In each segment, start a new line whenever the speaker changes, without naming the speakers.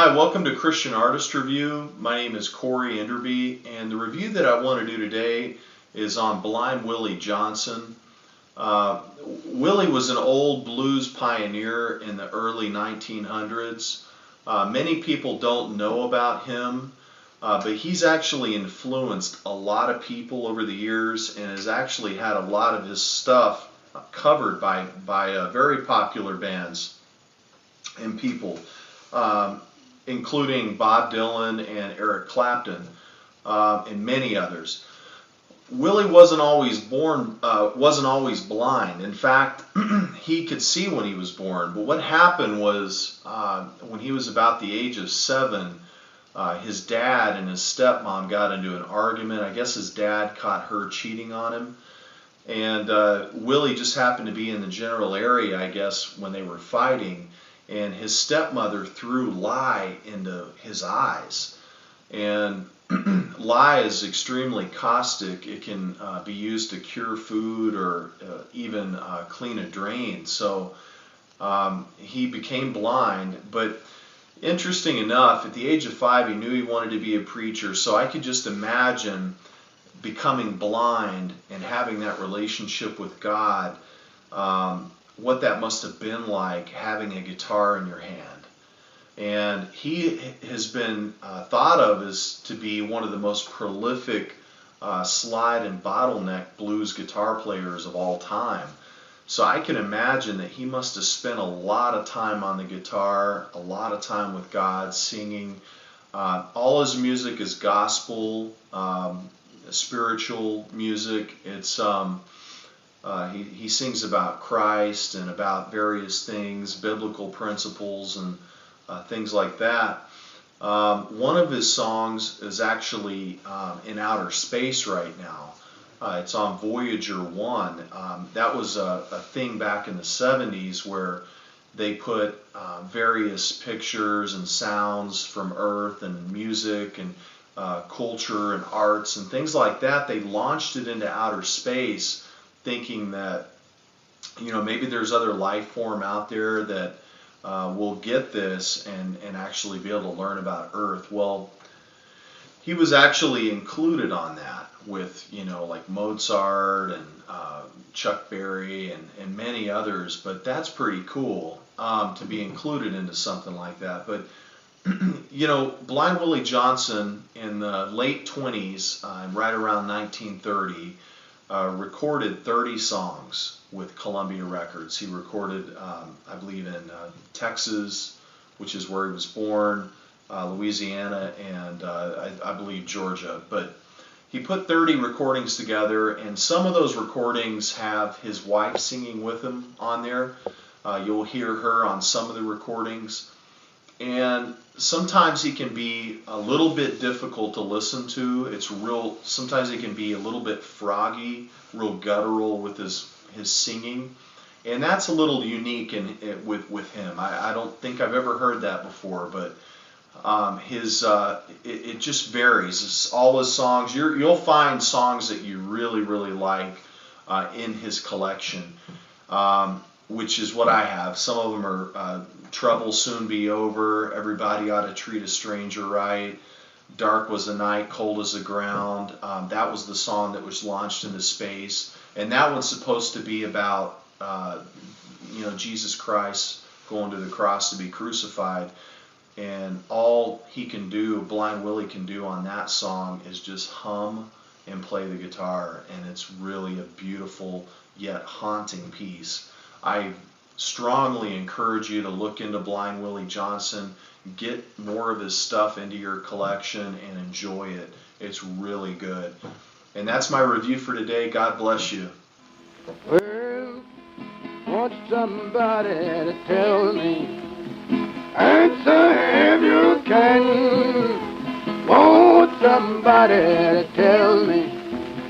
Hi, welcome to Christian Artist Review. My name is Corey Enderby, and the review that I want to do today is on Blind Willie Johnson. Willie was an old blues pioneer in the early 1900s. Many people don't know about him, but he's actually influenced a lot of people over the years and has actually had a lot of his stuff covered by very popular bands and people. Including Bob Dylan and Eric Clapton, and many others. Willie wasn't always blind. In fact, he could see when he was born. But what happened was, when he was about the age of 7, his dad and his stepmom got into an argument. I guess his dad caught her cheating on him, and Willie just happened to be in the general area, I guess, when they were fighting. And his stepmother threw lye into his eyes. And lye is extremely caustic. It can be used to cure food or even clean a drain. So he became blind. But interesting enough, at the age of 5, he knew he wanted to be a preacher. So I could just imagine becoming blind and having that relationship with God. What that must have been like, having a guitar in your hand. And he has been thought of as to be one of the most prolific slide and bottleneck blues guitar players of all time. So I can imagine that he must have spent a lot of time on the guitar, a lot of time with God, singing. All his music is gospel, spiritual music. It's he sings about Christ and about various things, biblical principles and things like that. One of his songs is actually in outer space right now. It's on Voyager 1. That was a thing back in the 70s where they put various pictures and sounds from Earth and music and culture and arts and things like that. They launched it into outer space, thinking that, maybe there's other life form out there that will get this and actually be able to learn about Earth. Well, he was actually included on that with, like Mozart and Chuck Berry and many others, but that's pretty cool to be included into something like that. But, Blind Willie Johnson in the late 20s, right around 1930, recorded 30 songs with Columbia Records. He recorded, I believe, in Texas, which is where he was born, Louisiana, and I believe Georgia. But he put 30 recordings together, and some of those recordings have his wife singing with him on there. You'll hear her on some of the recordings. And sometimes he can be a little bit difficult to listen to. Sometimes he can be a little bit froggy, real guttural with his singing. And that's a little unique with him. I don't think I've ever heard that before, but it just varies. It's all his songs. You'll find songs that you really, really like in his collection, which is what I have. Some of them are Trouble Soon Be Over, Everybody Ought to Treat a Stranger Right, Dark Was the Night, Cold as the Ground. That was the song that was launched into space. And that one's supposed to be about, Jesus Christ going to the cross to be crucified. And all he can do, Blind Willie can do on that song is just hum and play the guitar. And it's really a beautiful yet haunting piece. I strongly encourage you to look into Blind Willie Johnson, get more of his stuff into your collection, and enjoy it. It's really good. And that's my review for today. God bless you.
Well, want somebody to tell me, answer if you can. Want somebody to tell me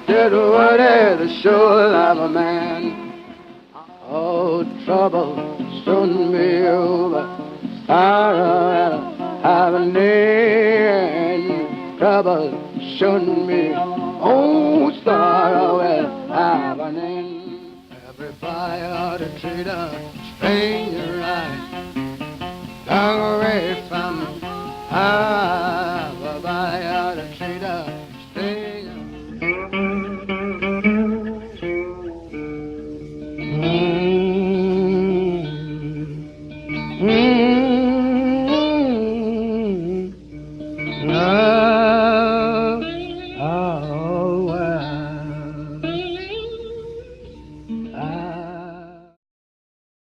that what is the soul of a man. Oh, trouble soon be over. Sorrow have an end. Trouble soon be. Oh, sorrow will have an end. Everybody ought to treat a stranger right. Long away from I